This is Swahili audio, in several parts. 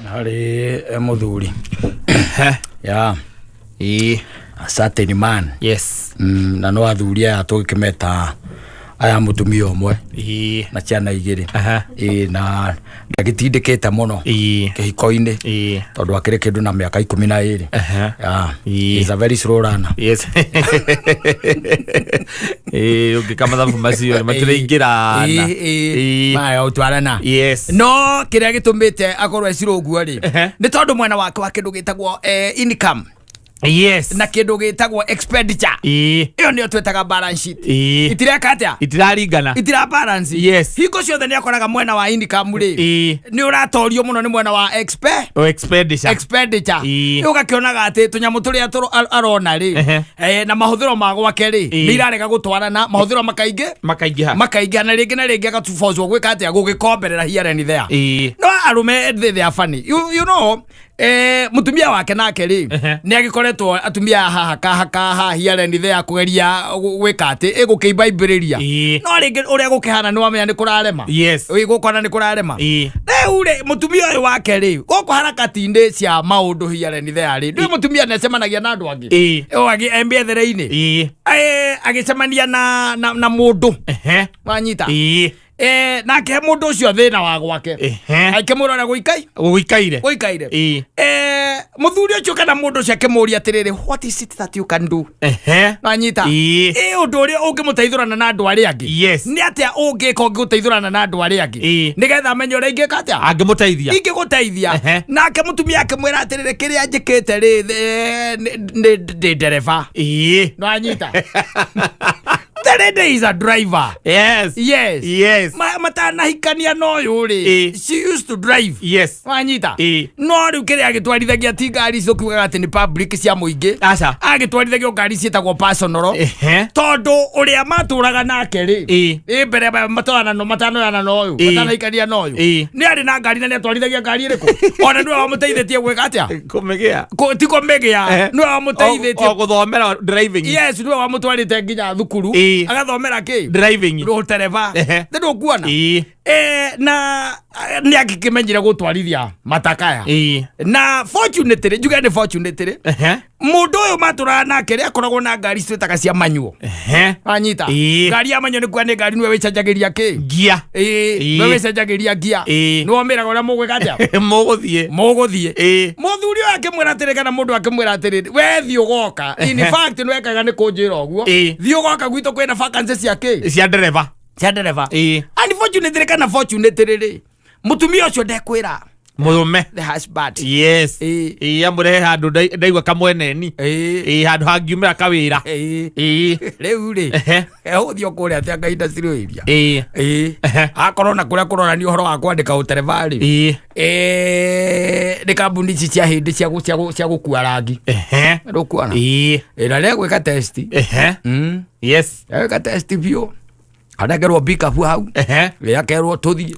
Hali muthuri. Ya. Certain man. Yes. Na no athuria tugikimeta aya mutumia omwe. Na ciana igiri. Na ndagitindikite muno. Kihiko-ini. Tondu akiri kindu na miaka 12. He's a very slow runner. Yes. Ukikama thabu macio matireingirana. Maya utwarana. Yes. No kiria gitumite akorwo eciro uguo ri. Ni tondu mwena wake wa kindu gitagwo income. Yes. Na kindu gitagwo expenditure. Iyo nio twetaga balance sheet. Itireka atia? Itiraringana. Itira balance. Yes. Hiko ciothe ni akoraga mwena wa income ri. Ni uratorio muno ni mwena wa expenditure. Expenditure. Ugakionaga ati tunyamu turia arona ri. Na mahuthiro ma gwake ri. Ni irarega gutwarana mahuthiro makaingiha na ringi na ringi agatufozwo gwika atia gugikomberera here and there. No arume they are funny. You know mutumia wake nake ri ni agikoretwo atumia haha here and there kugeria gwika ati igukiimbaimbiriria no ringi uria gukihana ni wamenya ni kurarema. Yes. Gukona ni kurarema. Riu ri mutumia uyu wake ri guku harakati-ini cia maundu here and there ri ndio mutumia necemanagia na andu angi embethere-ini agicemania na mundu wanyita nake mundu ucio thina wa gwake akimurora guikaire muthuri ucio kana mundu ucio akimuria atiriri what is it that you can do wanyita undu uria ungimuteithurana na andu aria angi ni atia ungika ungiguteithurana na andu aria angi nigetha amenye uria ingika atia ingiguteithia nake mutumia akimwira atiriri kiria njikite ri ni dereva wanyita the lady is a driver. Yes. Matana hikania no yuri. She used to drive. Yes. Wanyita. No riu kiri agitwarithagia ti ngari cio kugaga ati ni public cia muingi. Acha. Agitwarithagia ngari cietagwo personal. Tondu uria maturaga nake ri. Mbere matana no yu. Matana hikania no yu. Ni ari na ngari na ni atwarithagia ngari iriku. Ona ndio amuteithitie gwika atia. Kumegea. Ti kumegea. No amuteithitie guthomera driving. Yes, ndio amutwarite nginya thukuru. Agathomera ki driving ro tereva ndio kuona na ni akikimenyire gutwarithia matakaya na fortunately juga ni fortunately mundu uyu matura nake ri akoragwo na ngari citaka cia manyuo anyita ngari ya manyuo ni kwa ni ngari niwe wicenjagiria ki gia niwe wicenjagiria gia ni wamira uria mugwika atia muguthie muthuri wake mwira atiri kana mundu akimwira atiri we thio goka in fact ni wekaga ni kunjira oguo thio goka gwito kwina vacancy cia ki cia dereva unfortunately kana fortunately ri mutumia ucio ndekwira murume the husband yes amure handu ndaigwa kamweneni handu hangiumira kawira riu ri uthio kuria atia ngainda ciruiria akorwo na kuria kurora ni uhoro wa kwandika utereva ri ni kambuni cia hindi cia gukua rangi ndukuona na ria gwika test yes gwika test bio anagerwo bika fu hau yakerwo tuthi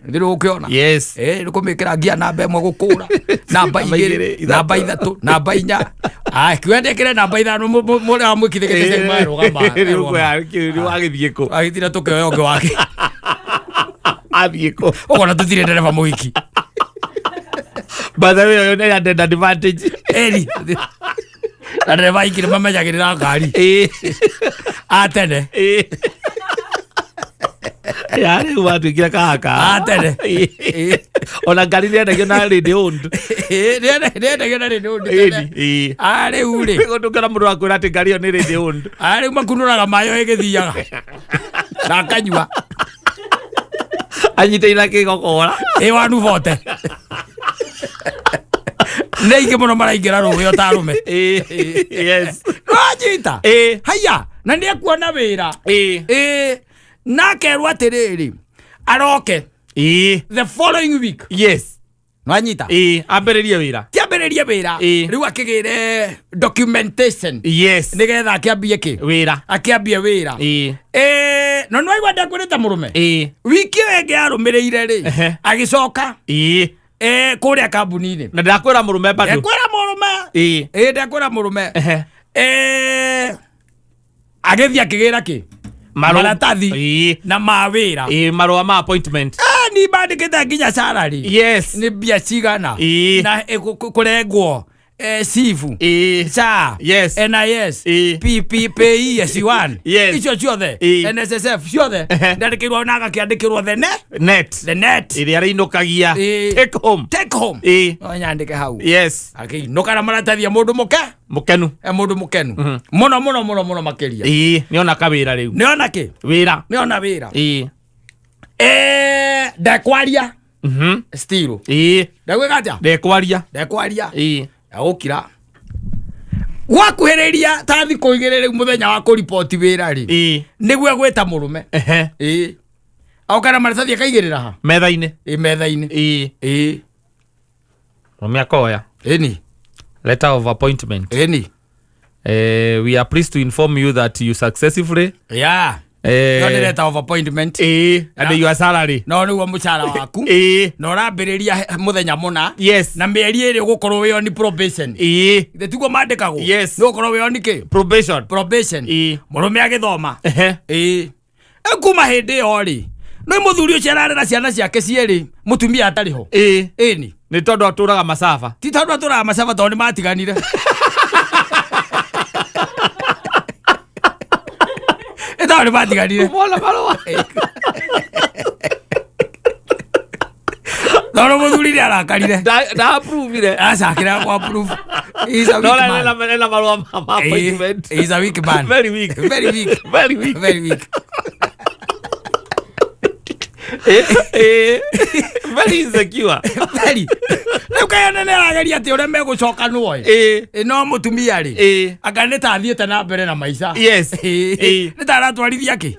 ndiru ukiona ni kumikira ngia namba imwe gukura namba igiri namba ithatu namba inya kwendekere namba ithano muri amwikithikite maro gamba riu agithie ku agithira tukeyo ngi wake athie ku ukona tuthire ndereva muhiki by the way yo ni advantage na ndereva ikire mamenyagirira ngari atene yari watuikira kaka atene ona ngari nendagio na radio owned nendagio na radio owned ari uri gutungana mundu akwira ati ngari yo ni radio owned ari makunuraga mayo igithiaga na kanyua anyite ina kigokora wanu vote neige muno maraingira ruwe otarume yes wajita haya na ndi akuona wira nakerwo atiriri aroke the following week yes wanyita ambiririe wira riu akigire documentation yes nigetha akiambie ki wira no no iwanda kwirita murume wiki enge arumireire ri agicoka kuria kambuni-ini na ndakwira murume bado ndakwira murume agithia kigira ki maratathi na mawira marua ma appointment yani bandikite nginya salary. Yes. Ni bia cigana. Na kurengwo sifu. Sa. Yes. NIS. PPPE S1. Yes. Icio ciothe. NSSF ciothe. Ndandikirwo na gakiandikirwo the net. Iri arinokagia. Take home. Nyandike hau. Yes. Nokara maratathia mundu mukenu. Mundu mukenu. Muno makiria. Niona kawira riu. Niona ki? Wira. Niona wira. Ndekwaria. Still. Ndagwika atia? Ndekwaria. Ukira. Gwakuhiriria ta thiko igiri riu muthenya wa kuripoti wira ri. Niguo gwita murume. Aukana maratathi akaigirira ha? Metha-ini. Metha-ini. Murume akoya. Letter of appointment. We are pleased to inform you that you successfully. No letter of appointment. And your salary. No ni mucara waku. No rambiriria muthenya muna. Yes. Na mieri iri gukorwo wi on probation. Tiguo mandikago. Yes. No gukorwo wi on ki? Probation. Murume agithoma. Kuma hindi yo ri. No muthuri ucio ararera ciana ciake cieri mutumia atari ho. Ni tondu aturaga masafa. Ti tondu aturaga masafa tondu matiganire. Ito ni matiganire. Mola marua. Tondu muthuri ni arakarire. Da approve ire. Acakira ku approve. He's a weak man. No marua appointment. He's a weak man. Very weak. Very insecure. Very. Ukayana ne ageria ati ore megucoka nuoi. No mutumia ri. Akaneta athiete na mbere na maisha. Yes. Ni taratwarithia ki.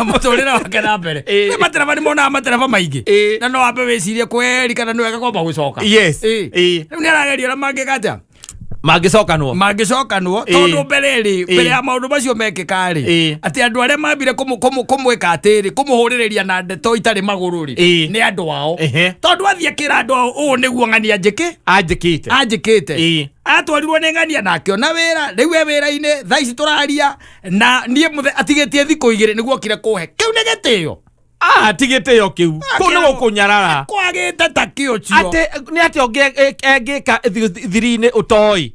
Muturira wake na mbere. Ni matereva ni mona matereva maingi. Na no ambe wicirie kweri kana no wega kwamba gucoka. Yes. Ni arageria na mangikata. Magicoka nuo tondu mbere ya maundu macio mekikari ati andu aria mambire kumwika atiri kumuhuririria na ndeto itari maguru ri ni andu ao tondu athie kira andu u niguo ng'ani anjikite atwarirwo ni ng'ani nakio na wira riu wira-ini thaici turaria na nie atigitie thiku igiri niguo kire kuhe kiu ni gitio. Tigete yo kiu. Kuno gukunyarara. Kwagite takio cio. Ate ni ati ogeka thiri-ini utoi.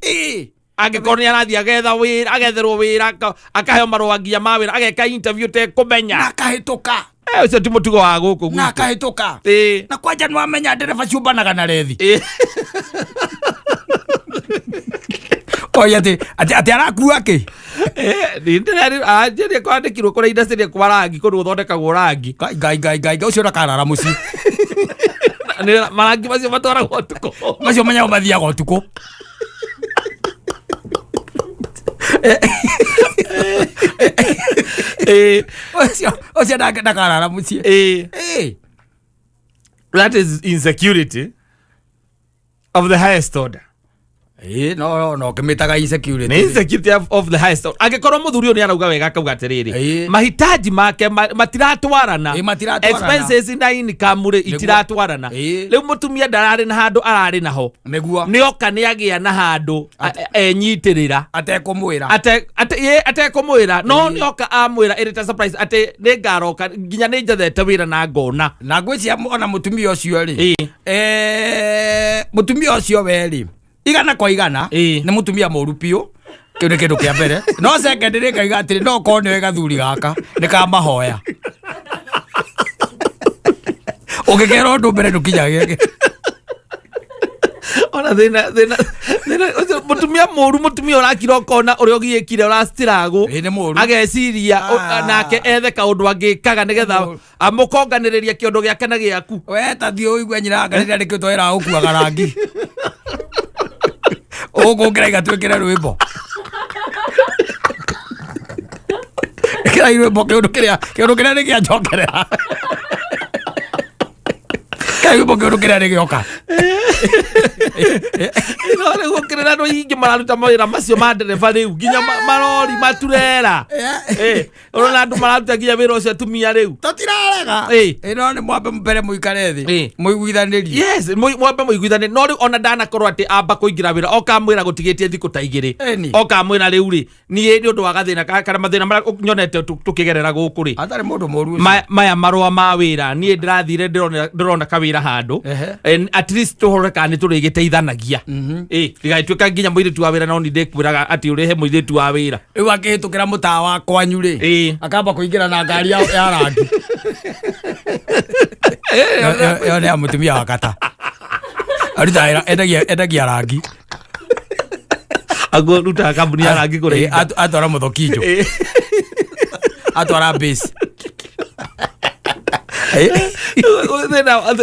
Angikorwo ni arathia agetha wira agetherwo wira akaheo marua nginya ma wira ageka interview te kumenya. Na kahituka. Ucio ti mutugo wa guku. Na kahituka. Na kwanja ni wamenya ndereba ciumbanaga na rethi. Oya ati arakua ki? Ndire kwandikirwo kuri industry kwa rangi kundu uthondekagwo rangi. Gai ucio rakarara muci. Marangi macio matwaragwo utuku. Macio manya mathiaga utuku. Ocio ndakarara muci. That is insecurity of the highest order. No kimitaga insecurity. Ni insecurity of the highest order. Angikorwo muthuri uyu ni arauga wega akauga atiriri mahitaji make matiratwarana. Expenses na income itiratwarana. Riu mutumia ndarari na handu arari naho. Niguo ni oka ni agia na handu enyitirira atekumwira no ni oka amwira irita surprise ate ni ngaroka nginya ni njathete wira na ngona na ngwicia ona mutumia ucio ri mutumia ucio weri igana kwa igana ni mutumia moru piu kiu ni kindu kia mbere no second ni kaiga atiri no kone wega thuri gaka ni ka mahoya ugikera undu mbere ndukinyage ona thina mutumia moru mutumia urakira ukona uria ugiyekire urastiragu ageciria nake ethe kaundu angikaga nigetha amukonganiriria kiondu giake na giaku we ta thio igwe nyina ngarira rikio twera ukuaga rangi ogongira igatwekera rwimbo kira rwimbo kiondu kiria ni giajokerera kai rwimbo kiondu kiria ni gioka ino rä gå kä rä ra andå ingä mararuta mawä ra macio ma ndereba rä u nginya marori maturera rona andå mararuta nginya wä ra å cio atumia rä u tũtirarega ĩno nĩ mwambe mbere mũikare thĩ mũiguithanĩrie mwambe mũiguithanĩrie no rĩu ona ndanakorwo atĩ amba kũingĩra wĩra okamwĩra gũtigĩtie thikũ ta igĩrĩ okamwĩra rĩu rĩ niĩ nĩ ũndũ wa gathĩna kana mathĩna marĩa nyonete tũkĩgerera gũkũ rĩ atarĩ mũndũ mũru maya marũa ma wĩra niĩ ndĩrathire ndĩrona kawĩra handũ at least tũhore kana nĩ tũrĩgĩteithanagia ndĩgagĩtuĩka nginya mũirĩtu wa wĩra no nĩ ndĩkwĩraga atĩ ũrĩhe mũirĩtu wa wĩra rĩu akĩhĩtũkĩra mũtawa wa kwanyu rĩ akamba kũingĩra na ngari ya rangi yo nĩ ya mũtumia wa kata aruta wĩra endagia rangi aguo rutaga kambuni ya rangi kũrĩa atwara mũthokinjo atwara base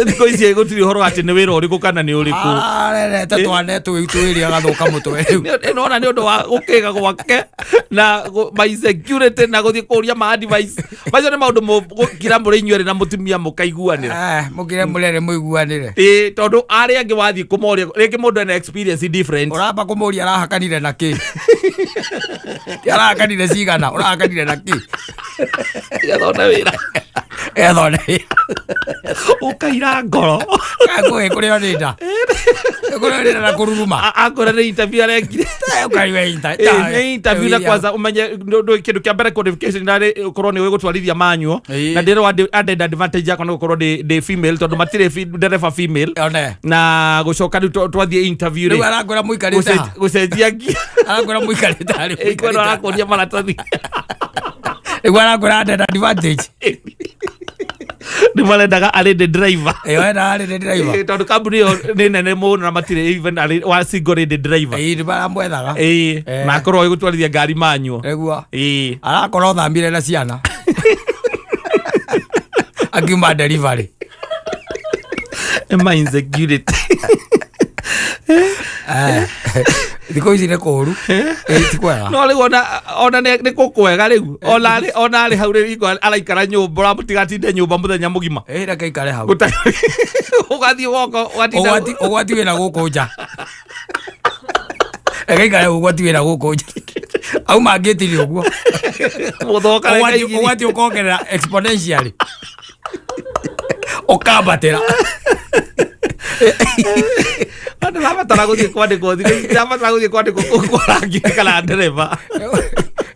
thikå ici gũtirĩ ũhoro atĩ nĩ wĩra ũrĩkũ kana nĩ ũrĩkũ arerete twane twĩrĩ agathũka mũtwe rĩu nona nĩ ũndũ wa gũkĩga gwake na my security na gũthiĩ kũria ma advice macio nĩ maũndũ mũkira mũrĩ inyuerĩ na mũtumia mũkaiguanĩra mũkire mũrere mũiguanĩre tondũ arĩa angĩ wathiĩ kũmoria rĩngĩ mũndũ ena experience different ũramba kũmũria arahakanire na kĩ arahakanire cigana ũrahakanire na kĩ gathona wĩra ũkaira ngoro kũrĩa nĩ nda kũrĩa nĩ nda na kũruruma akwĩra nĩ interview arekire interview na kwanza ũmenye kĩndũ kĩa mbere qualification narĩ ũkorwo nĩ gũtwarithia manual na ndĩrwo added advantage yakwa nĩ gũkorwo ndĩ female tondũ matirĩ ndereba female na gũcoka rĩu twathiĩ interview rĩu arakwĩra mũikarĩte gũcenjia ngia arakwĩra mũikarĩte harĩ kwenda arakũria maratathi rĩu arakwĩra added advantage nĩ marendaga arĩ the driver ena arĩ the driver tondũ kambuni ĩyo nĩ nene mũno na matirĩ even arĩ wa single the driver nĩ maramwethaga na akorwo gũtwarithia ngari manual nĩguo arakorwo thambire na ciana akiuma delivery my insecurity thikũ ici nĩ kũũru ti kwega no rĩu ona nĩ kũkwega rĩu ona arĩ hau rĩu araikara nyũmba ũramũtigatinde nyũmba mũthenya mũgima reke ikare hau ũgathiĩ woko ũgwati wĩna gũkũ nja reke ikare ũgwati wĩna gũkũ nja au mangĩtirie ũguo ũgwati ũkongerera exponentially ũkambatĩra ndĩrabatara gũthiĩ kwandĩkwo ndĩrabatara gũthiĩ kwandĩkwo kũrangi kana ndereba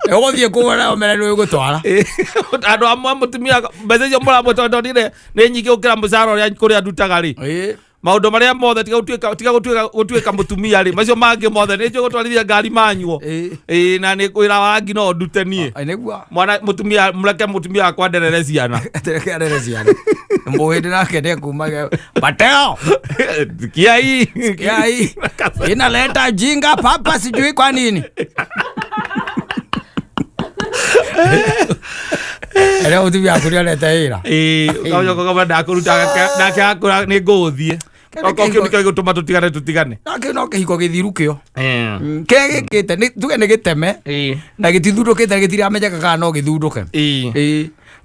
ũgũthiĩ kũgũra ũmere nĩ ũgũtwara andũ amwe mũtumia mbeca icio mũramwe tondũ nĩ nyingĩ gũkĩra mũcara ũrĩa kũrĩa ndutaga rĩ maũndũ marĩa mothe tiga gũtuĩka mũtumia rĩ macio mangĩ mothe nĩ njũĩ gũtwarithia ngari manyuo na nĩ wĩra wa rangi no ndute niĩ mwana mũtumia mũreke mũtumia wakwa nderere ciana mũhĩndĩ nake nĩ kuma Mateo kiai inaleta jinga papa sijui kwa nini ere mũtumia waku nĩ arete wĩra kama ndakũruta nake akũra nĩ ngũthiĩ kĩu nĩkĩo gĩgũtũma tũtigane no kĩhiko gĩthiru kĩo kĩrĩa gĩkĩte tuge nĩ gĩteme na gĩtithundũkĩte gĩtiramenyeka kana no gĩthundũke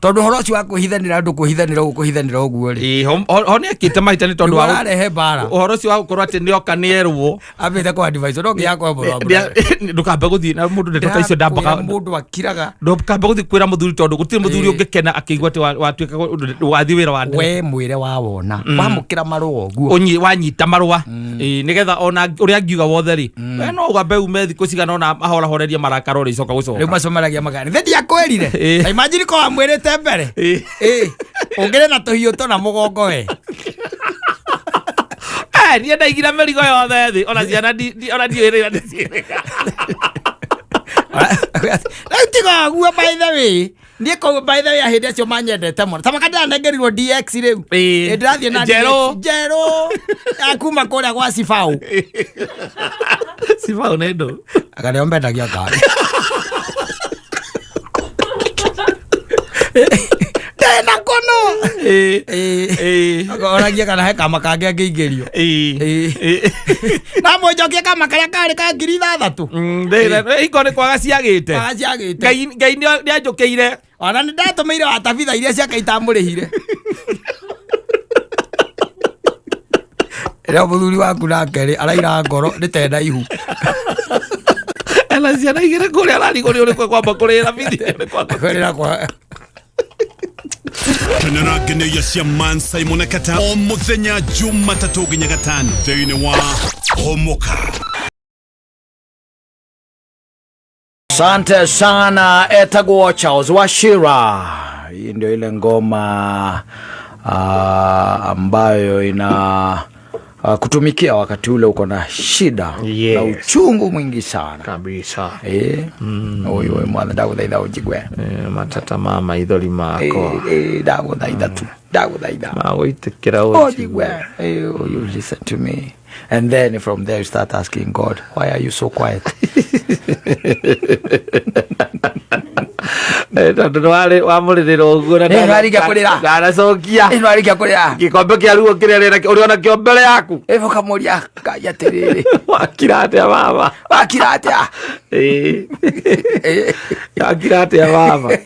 tondũ horo ũcio wa kwĩhithanĩra andũ kwĩhithanĩra ũguo rĩ ho nĩ akĩte maita nĩ tondũ ararehe mbara ũhoro ũcio wa gũkorwo atĩ nĩ oka nĩ erwo ambĩte kwa advice no ngĩyakwa ndũkambe gũthiĩ na mũndũ ndeto ta icio ndambaga mũndũ akiraga ndũkambe gũthiĩ kwĩra mũthuri tondũ gũtirĩ mũthuri ũngĩkena akĩigua atĩ watuĩka wathiĩ wĩra wa we mwĩre wawona wamũkĩra marũa ũguo wanyita marũa nĩgetha ona ũrĩa ngiuga wothe rĩ we no ũgambe ume thikũ cigana ona ahorahorerie marakara ũrĩ icoka gũcoka rĩu macomeragia magari thĩ ndiakwĩrire imagine ko wamwĩrĩte mbere ũngĩrĩ na tũhiũ tũna mũgongo we niĩ ndaigire mĩrigo yothe thĩ ona ciana ona ndiũĩrĩra ndĩciĩrĩga rĩu tiga guo by the way niĩ kũu by the way hĩndĩ acio manyendete mũno ta makanda nanengerirwo DX rĩu ndĩrathiĩ na njerũ akuma kũrĩa gwa Sibau Sibau nĩ ndũ akanĩo mbendagia ngari ndena kono oragia kana he kama kangĩ angĩingĩrio na mũnjokie kama karĩa karĩ ka 6,000 iko nĩ kwaga ciagĩte Ngai nĩ anjũkĩire ona nĩ ndatũmĩire watabitha iria ciake itamũrĩhire Ela muthuri waku nake araira ngoro nitenda ihu. Ela ciana igire kuria arari kuria uri kwamba kurira video ni kwamba kurira kwa. Kenera geneya cia Man Simon Kata o muthenya Jumatatu nginya Gatano thiini wa Homoka. Asante sana, etagwo Charles Wachira. Hii ndio ile ngoma ambayo ina kutumikia wakati ule uko na shida na uchungu mwingi sana kabisa. Oyo mwana ndaguthaitha ujigwe matata mama ithori mako ndaguthaitha tu ndaguthaitha magwitikira ujigwe. You listen to me, and then from there you start asking God, why are you so quiet? Tondu wari wamuririra uguo na ndarikia kurira ndaracokia ndarikia kurira gikombe kia ruo kirerera uri ona kio mbere yaku evoka muria kaya tiriri wakirate baba wakirate wakirate baba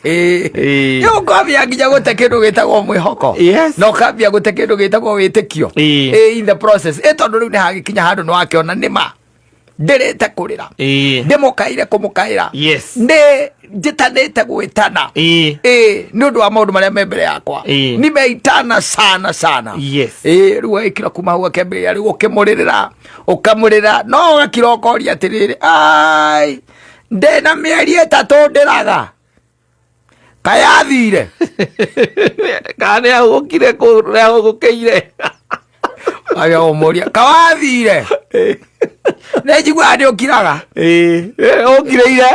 yo kwambia nginya gute kindu gitagwo mwihoko no kwambia gute kindu gitagwo witikio in the process tondu riu ni hagikinya handu no akiona nima ndirete kurira ndimukaire kumukaira ndi njitanite gwitana ni undu wa maundu maria me mbere yakwa nimeitana sana sana riu ikira kuma hau akembiria riu ukimuririra ukamurira no gakira ukoria atiriri ai ndina mieri 3 ndiraga kayathire kana agukire kuria agukeire aya omoria kawathire nejigwa ndi ukiraga ukireire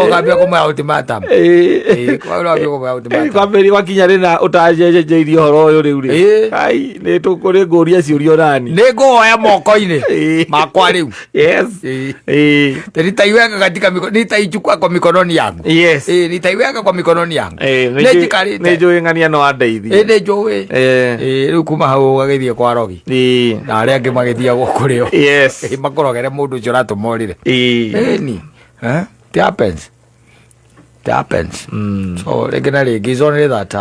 ukambia kumwa ultimatum kwambiri wakinya rina utajejejeiri horo uyu riu ri ai ni tukuri nguria ciurio nani ni nguoya moko-ini makwa riu nitaiweka katika mikono, nitaichukua kwa mikononi yangu nitaiweka kwa mikononi yangu ni njui ng'ania no andeithie ni njui riu kuma hau agithie kwa rogi na aria angi magithiagwo kurio makorogere mundu ucio ratumorire ni it happens. So regina rigi zone that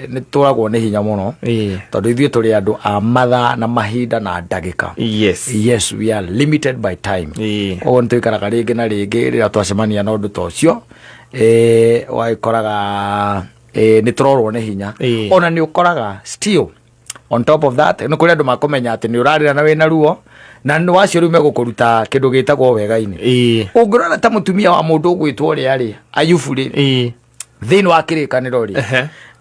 ni turagwo ni hinya muno tondu ithie turi andu a matha na mahinda na ndagika. Yes, we are limited by time. O ntuikaraga rigi na rigi rira twacemania na undu ta ucio waikoraga ni turorwo ni hinya ona ni ukoraga still on top of that no kuri andu makomenya ati ni urarira na wina ruo na no wacio riu megukuruta kindu gitagwo wega-ini ungirora ta mutumia wa mundu ugwitwo ri ari Ayubu ri thini wa kirikaniro ri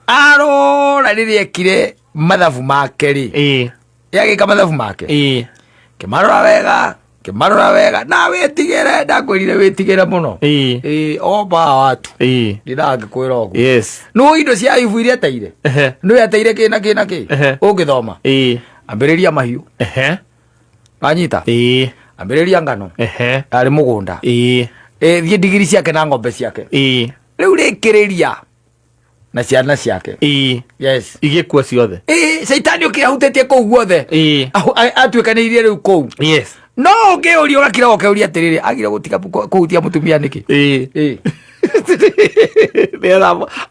arora riria ekire mathabu make ri yagika mathabu make kimarora wega na wetigere ndakwirire wetigere muno oba watu ndirangikwira uguo no indo cia Ayubu iria teire no yateire kina ki ungithoma ambiriria mahiu anyita ambiriria ngano ari mugunda thie ndigiri ciake na ng'ombe ciake riu rikiriria na ciana ciake igikua ciothe Saitani ukirahutetie kuu guothe atuikanirie riu kuu no ngiuria ugakira ukeuria atiriri agira gutiga kuhutia mutumia niki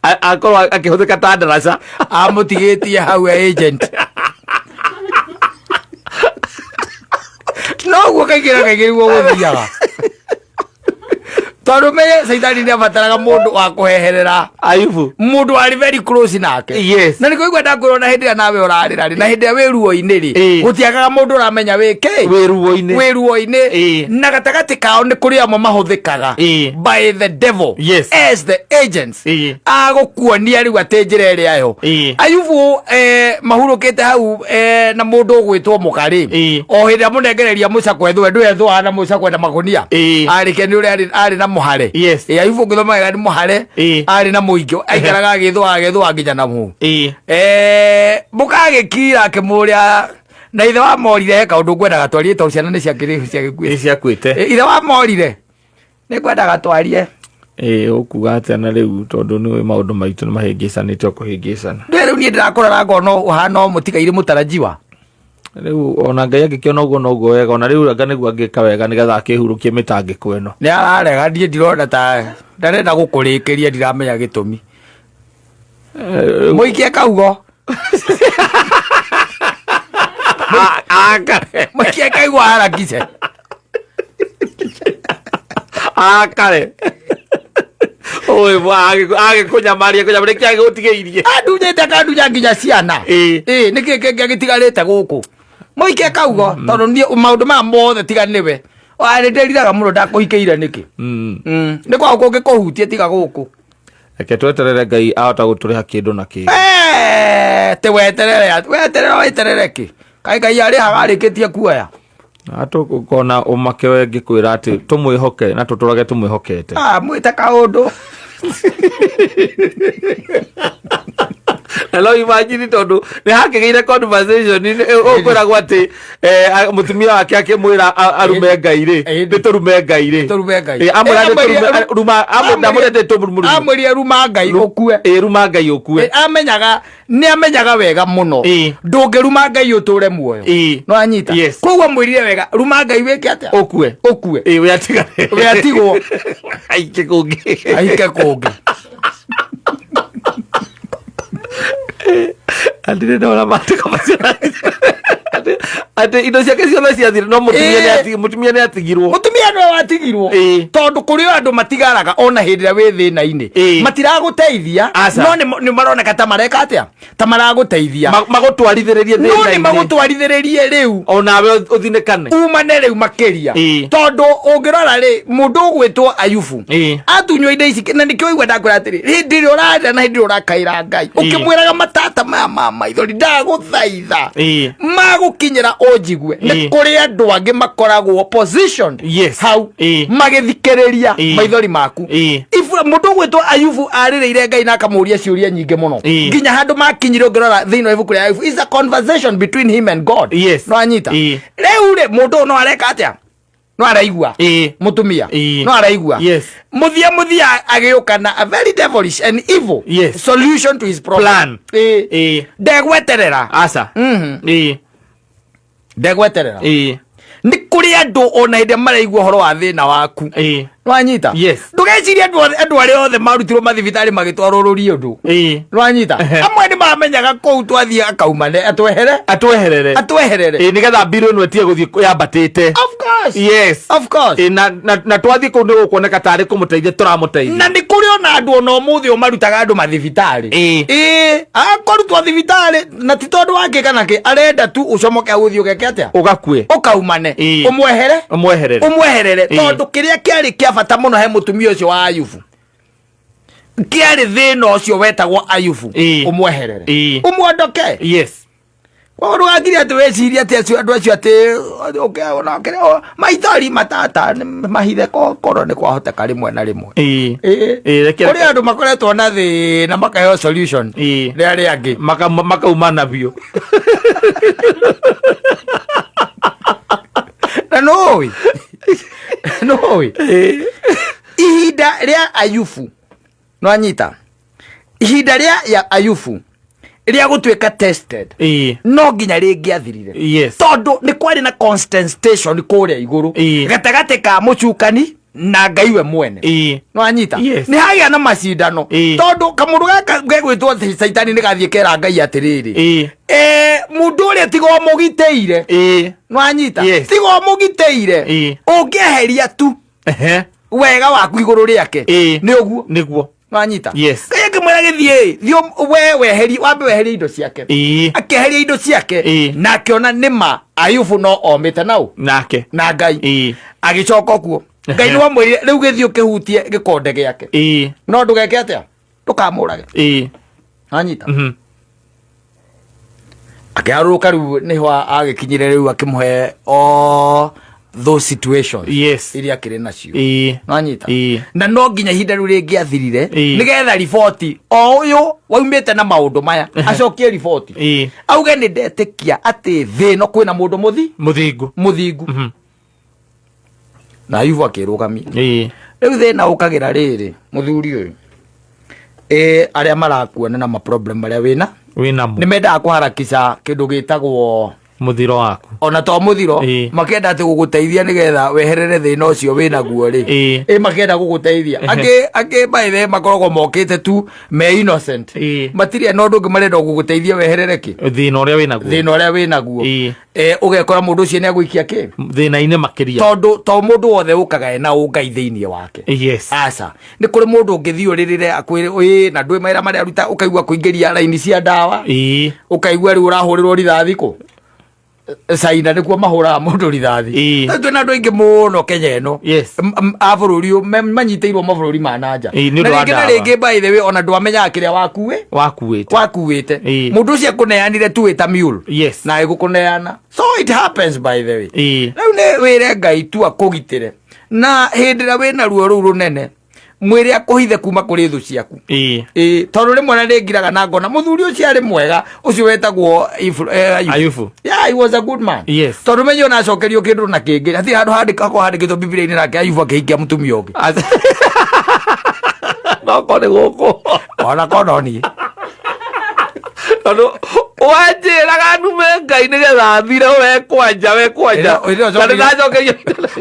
akorwo akihuthika ta ndaraca amutigitie hau agent no guo kaigiri guo guthiaga tondu me Saitani ni abataraga mundu wa kuheherera Ayubu mundu ari very close nake na niko igwa ndakwirwo na hindi nawe urarira na hindi ya wiruo-ini ri gutiagaga mundu uramenya wiki wiruo-ini na gatagati kao ni kuri amwe mahuthikaga by the devil as the agents agukuonia riu ati njira iria yo Ayubu mahurukite hau na mundu ugwitwo mukari o hindi amunengereria mucakwe ndwethwa na mucakwe na magunia arike ni uri ari na muhare Ayubu ngithoma wega ni muhare ari na muingio aikaraga agithwa nginya na mu mukagikira akimuria na ithe wa morire kaundu ngwendaga twarie to ciana ni ciakuite ithe wa morire ni ngwendaga twarie ukuga atia na riu tondu ni maundu maitu ni mahingicanite o kuhingicana riu ni ndirakorora ngono uhana mutigaire mutarajiwa riu ona Ngai angikiona uguo no guo wega ona riu anga niguo angika wega nigetha akihurukie mitangiko ino ni ararega ndie ndirona ta ndarenda gukurikiria ndiramenya gitumi muikie kaugo Muikia kaigua harakisha. Kare. Oi age kunyamaria kia gutigiirie. Andunyete kandunya nginya ciana. Niki gitigarite guku. Muikia kaugo tondu ni maundu ma mothe tiganiwe. Wari nderiraga muno ndakuhikeire niki. Ni kwa guku kuhutie tiga guku. Eke tweterere Ngai ahota guturiha kindu na kindu. Te weterere ki. Kai Ngai ari hagarikitie kuoya. Atukona umake wengi kwira ati tumwihoke na tuturage tumwihokete. Mwita kaundu. Hello, imagine tondu ni hakigeire conversation ni ukwiragwo ati mutumia wake akimwira arume Ngai ri ni turume Ngai ri amurete tumurumuru amwire ruma Ngai ukue ruma Ngai ukue amenyaga wega muno ndungiruma Ngai uture muoyo no anyita koguo mwirire wega ruma Ngai weke atia ukue we atigwo aike kungi Andire ndona mateka maciara. Ate indo ciake ciothe ciathire no mutumia ni atigirwo. Mutumia no watigirwo. Tondu kuri andu matigaraga ona hindira wi thina-ini. Matiraguteithia no ni maroneka ta mareka atia. Ta maraguteithia. Magutwarithiririe thina-ini. No ni magutwarithiririe riu. Onawe uthinekane. Umane riu makiria. Tondu ungirora ri mundu ugwitwo Ayubu. Atunywa indo ici na nikio igwa ndakwira atiri. Hindi urada na hindi urakaira Ngai. Ukimwiraga matata mama maithori ndaguthaitha. Magukinyira ojigwe ni kuri andu angi makoragwo positioned hau magithikiriria maithori maku ifu mundu gwitwo Ayubu arireire Ngai na akamuria ciuria nyingi muno nginya handu makinyire ngirora thino ibuku ria Ayubu is a conversation between him and God no anyita riu ri mundu no areka atia no araigua mutumia no araigua muthia agiukana a very devilish and evil solution to his problem ndegweterera asa ndegweterera ni kuri andu ona hinde maraigua horo wa thina waku nwanyita ndugeciria andu aria othe marutirwo mathibitari magitwarwo ruri undu nwanyita amwe ni mamenyaga kou twathie akaumane atweherere nigetha mbiro ino etie guthie yambatite of course na twathie kou ni gukuoneka tari kumuteithia turamuteithia na ni kuri ona andu ona umuthi marutaga andu mathibitari akorutwo thibitari na ti tondu wake kana ki arenda tu ucomoke uthie ugeke atia ugakue ukaumane umweherere tondu kiria kiari kia bata muno he mutumia ucio wa Ayubu kiari thina ucio wetagwo Ayubu umweherere umwondoke Wao wagiri ati weciria ati acio andu acio ati ona maithori matata mahithe koro ni kwahoteka rimwe na rimwe kuri andu makoretwo na thina makaheo solution ri angi makaumana biu no ihinda ria Ayubu no anyita ihinda ria Ayubu ria gutweka tested no nginya ringiathirire tondu ni kwari na concentration kuria iguru gatagate ka mucukani na Ngai we mwene no anyita ni hagia na macindano tondu kamuru gaka gegwitwo Saitani ni gathie kera Ngai atiriri mundu uria tigo mugiteire no anyita tigo mugiteire ungeheria tu wega waku iguru riake ni uguo niguo Wanyita kaya kimwera githie thio weheri wambe weheri indo ciake akeheria indo ciake na akiona nima Ayubu no omete nau nake na Ngai agicoka kuo Ngai no mwirire riu githio kihutie gikonde giake no ndugeke atia ndukamurage Wanyita akiaruka riu niho agikinyire riu akimhe those situations iria kire nacio nwanyita na no nginya hinda riu ringiathirire nigetha riboti o uyu waumite na maundu maya acokie riboti auge ni ndetikia ati thino kwina mundu muthingu na Ayubu akirugamia riu thina ukagira riri muthuri uyu aria marakuona na ma problem maria wina mo ni mendaga kuharakisha kindu gitagwo muthiro waku ona to muthiro makenda ati guguteithia nigetha weherere thina ucio wina guo ri makenda guguteithia age by the makorogo mokite tu me innocent matiria no ndungi marenda guguteithia weherere ki thina uria wina guo ugekora mundu ucio ni aguikia ki thina ine makiria to mundu wothe ukaga na ungai thiini wake asa ni kuri mundu ungithiuririre akwire na ndui maira mari aruta ukaigua kuingiria laini cia ndawa ukaigua ri urahurirwo rithathi ku saina nikuo mahura mundu rithathi tu na ndu ingi muno Kenya ino a bururi manyiteirwo mabururi ma nanja na ringi by the way ona ndwamenya kiria wakuite mundu ucio kuneanire tu eta mule na igukuneana so it happens by the way riu ni wire Ngai tu akugitire na hindira wina ruo ru runene mwire akuhithe kuma kuri thu ciaku tondu rimwe na ringiraga na ngona muthuri ucio ari mwega ucio wetagwo Ayubu he was a good man tondu menyo na acokerio kindu na kingi athi handu handikitwo Biblia-ini nake Ayubu akihikia mutumia ungi no kone guku ona kononi tondu wanjiraga nume Ngai nigetha thire we kwanja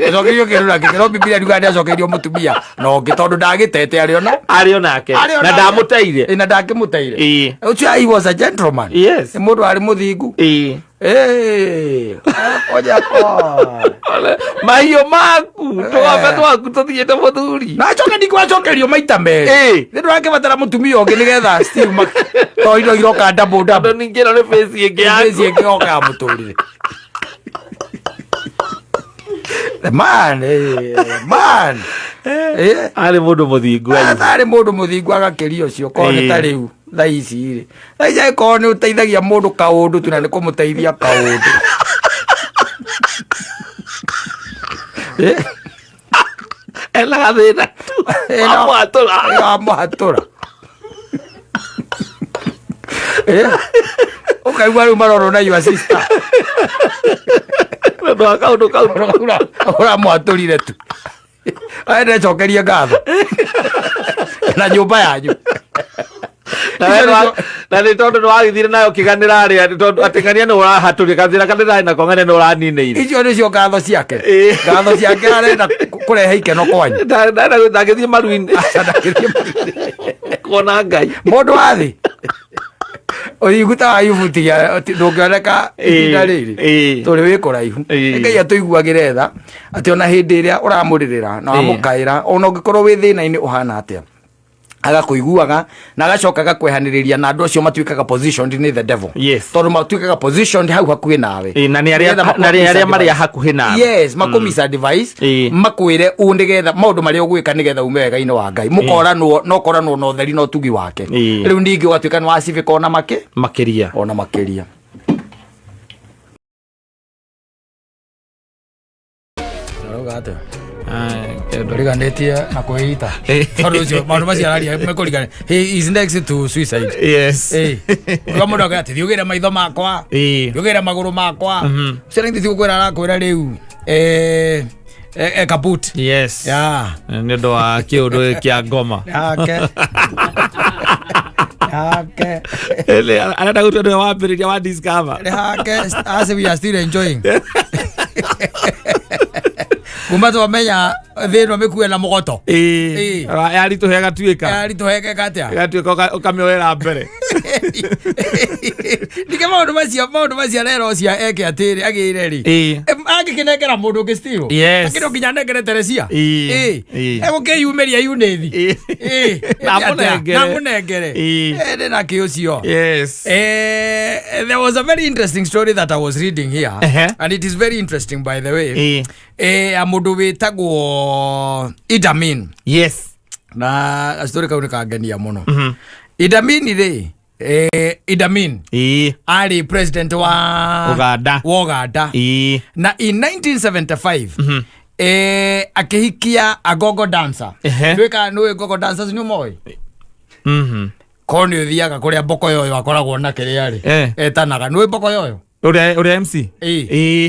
acokerio kindu nake kiro Biblia niguga acokerio mutumia no ngi tondu ndagitete ario nake na ndamuteire na ndakimuteire ucio he was a gentleman mundu ari muthingu oja ko mahiyo maku twaku tuthiete muthuri na acokerio maita meri ndu akibatara mutumia ungi nigetha Steve to indo iroka double ningiro ni face yengi oka muturire man ari mundu muthingu agakiria ucio kone ta riu tha ici ri tha ko ni uteithagia mundu kaundu tu na ni kumuteithia kaundu ela thina amatura ukaigua riu maroro na your sister ndo kaundu ura mwaturire tu aende cokerie ngatho na nyumba yanyu na ni tondu nwagithire nayo kiganira ria tondu atingania ni urahaturi kathira kanira na kongane ni uranineire icio nicio ngatho ciake arenda kurehe ikeno kwanyu ndagithie maruini kuona Ngai mundu wathi oyiguta Ayubu tiga ndungioneka ihinda riri turi wi kuraihu Ngai atuiguagire tha ati ona hindi iria uramuririra na wamukaira ona ungikorwo wi thina-ini uhana atia agakuiguaga na agacoka agakwehaniriria na andu acio matuikaga positioned ni the devil tondu matuikaga positioned hau hakuhi nawe na ni aria mari hakuhi nawe makumisa advice makwire unigetha maundu maria ugwika nigetha ume wega-ini wa Ngai mukoranwo no koranwo no theri no tugi wake riu ningi ugatuika ni wa civic ona makiria ndoriganĩtie na kwĩita tondũ ũcio maũndũ macio araria mekũrigana he is next to suicide ũrĩa mũndũ akaga atĩ thiũgĩre maitho makwa thiũgĩre magũrũ makwa ũcio nĩ thigũkwĩra arakwĩra rĩu kaput nĩ ũndũ wa kĩũndũ kĩa ngoma arenda gũtua nĩwe wambĩrĩria wa discover as we are still enjoying kuma twamenya thĩno mĩkue na mũgoto yaritũhe gatuĩka atia ũkamĩoera mbere ndike maũndũ macio rero cia eke atĩrĩ agĩire rĩ angĩkĩnengera mũndũ ũngĩ still akĩndo nginya nengere Teresia egũkĩyumĩria yunĩthi na mũnengere ndĩ na kĩ ũcio there was a very interesting story that I was reading here and it is very interesting by the way a mundu witagwo Idi Amin na story kau ni kangenia muno Idi Amin ri Idi Amin ari president wa Uganda na in 1975 akihikia a gogo dancer ndwika no gogo dancers ni moi koni uthiaga kuria mboko yoyo akoragwo na kiria ri etanaga nwi mboko yoyo uria MC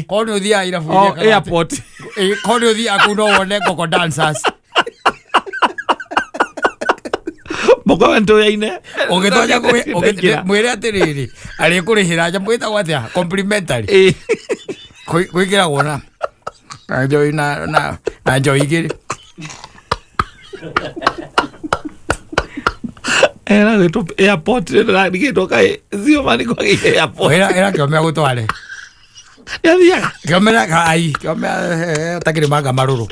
koni uthia irabu airport koni uthia kuno wone gogo dancers Moko ndo yaine. Ungetoja mwere atiriri. Ali kurihira nja mwita gwatia complimentary. Kuigira wona. Enjoy na enjoy igiri. Era geto airport era geto kai zio mani kwa airport. Era que me gutware. Ya dia. Que me ai, que me takiri manga maruru.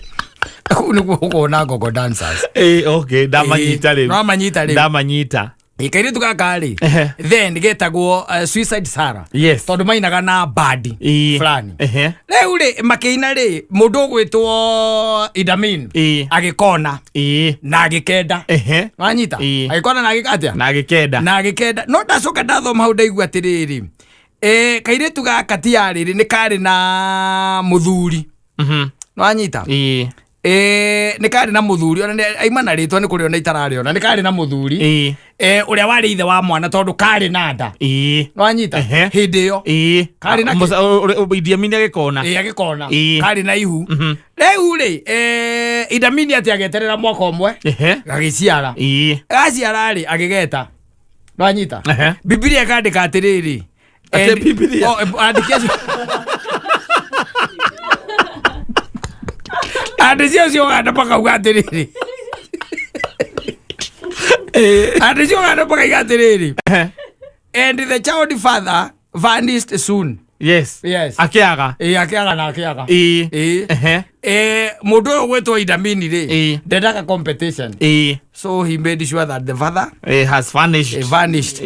Kuni kuona gogo dancers. Okay, damanyita le. No manyita le. Damanyita. Ikaire tukakari. Then getagwo Suicide Sara. Yes. Tondu mainaga na badi fulani. Leu ri makiina ri mundu gwitwo Idamin agikona na agikenda. Wanyita. Agikona na agikatia. Na agikenda. Na agikenda. No ndacoka ndathoma hau ndaigua atiriri. Kaire tugakati yariri ni kari na muthuri. Wanyita. Ni kari na muthuri ona aimana ritwa ni kuri ona itarari ona ni kari na muthuri uria wari ithe wa mwana tondu kari na nda no anyita hindi yo kari na Idiamini agikona agikona kari na ihu reu ri Idamini ati ageterera mwaka umwe agiciara agaciara ri agigeta no anyita Biblia kandika atiriri ate Biblia andikia Adesio gana paka ugatiriri. Adesio gana paka ugatiriri. And the child father vanished soon. Yes. Akiaga. Akiaga na akiaga. Mudo gwetwo Idamini ri. Ndendaka competition. So he made sure that the father has vanished.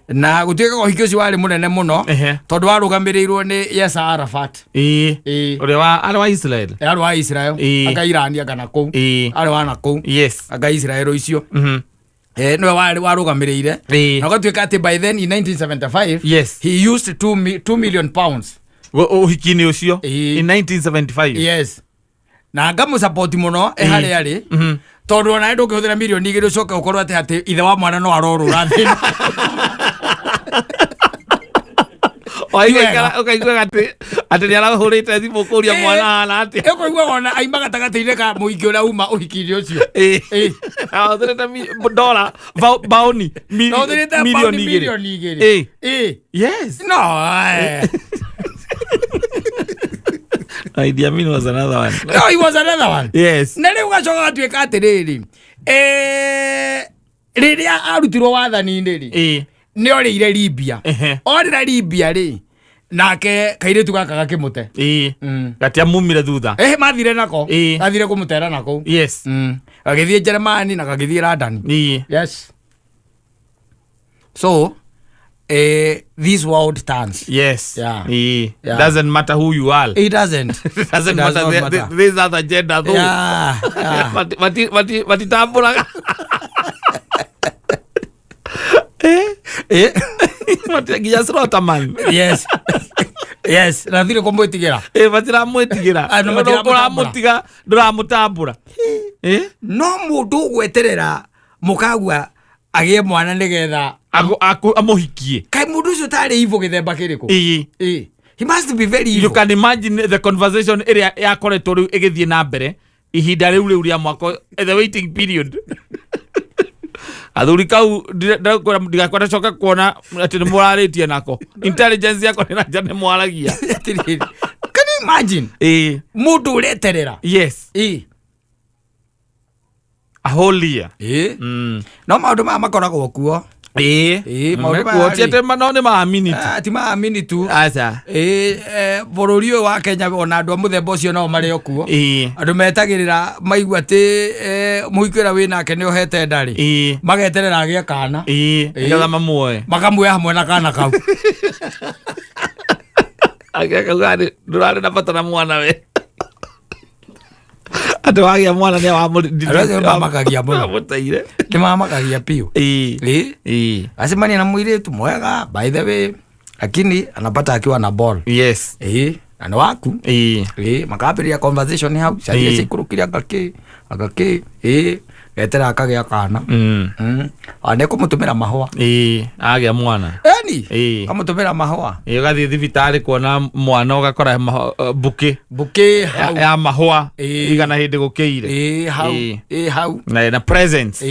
Na gutweka ko hikio wari munene muno tondu warugamirirwo ni Yasser Arafat. Uri wa Israel. Ari wa Israel. Aka Irani kana ku. Ari wa na ku. Yes. Aka Israel icio. No warugamirire. Na gutweka ati by then in 1975 yes. He used 2 million pounds. Hikini ucio in 1975. Yes. Na ngamu support muno ehari ari. Tondu ona ndu kuhuthira milioni igiri ucoka ukorwo ati ithe wa mwana no arorura thina. Ukaigua ati niarahurite thimu kuria mwana ana ati ukaigua ona aima gatagati-ini ka muingi uria uma uhiki-ini ucio athirite dola baoni milioni igiri. Yes. No. Idi Amin was another one. No, he was another one. Yes. Na riu gacoka gatuika atiriri riria arutirwo wathani-ini ri ni orire Libya. Orira Libya ri nake kairitu gaka gakimute gatia mumire thutha mathire nako gathire kumutera nako. Yes. Gagithie Germany na gagithie London. Yes. So this world turns. Yes. Yeah. Doesn't matter who you are. It doesn't. Doesn't matter. These other gender though. Yeah. Mati tambula. Mati giyasrota man. Yes. Yes. Nathire kumwitigira. Matira mwitigira. No mutiga nduramutambura. No mundu gweterera mukagwa agie mwana nigetha amuhikie. Kai mundu ucio tari ivo githemba kiriko. He must be very evil. You can imagine the conversation area yakoretwo riu igithie na mbere ihinda riu ria mwako the waiting period. Athuri kau ndigakwenda coka kuona ati ni muraritie nako intelligence yako ni nanja ni mwaragia. Can you imagine? Mundu ureterera. Yes. A whole year. No maundu ma makoragwo kuo. Maundu ma tiete manone maamini tu. Ati maamini tu. Acha. Bururi uyu wa Kenya ona andu muthemba ucio no mari okuo. Andu metagirira maigua ati muhikira wina ke ni ohete ndari. Mageterera agia kana. Igatha mamuoe. Makamuoya hamwe na kana kau. Agia kugani ndurare na patana mwana we. Ate wagia mwana ni wa makagia muno. Mutaire. Ni makagia piu. Asemani na mwiritu mwega by the way. Lakini anapata akiwa na ball. Yes. Ana waku. Makabiria conversation hau. Sharia sikurukiria akake. etera akagĩa kana ane kumutumira mahua agĩa mwana eni kamutumira mahua gathie thibitarĩ kuona mwana ugakora buki ya mahua igana hindi gukĩire hau na presents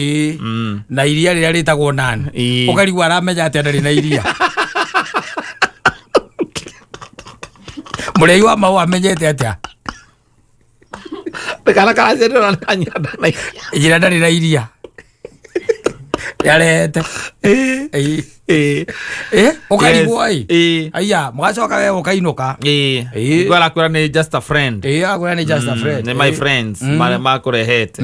na iria rĩrĩa rĩtagwo nani ukarigwa aramenya atĩ ndarĩ na iria mũrei wa mahua amenyete atĩa kana karanjĩrĩra na nyanda na iria ndarĩ na iria yarete ukarigwo aya mũgacoka we ũkainũka gwarakwĩra nĩ just a friend akwĩra nĩ just a friend nĩ my friends marĩa makũrehete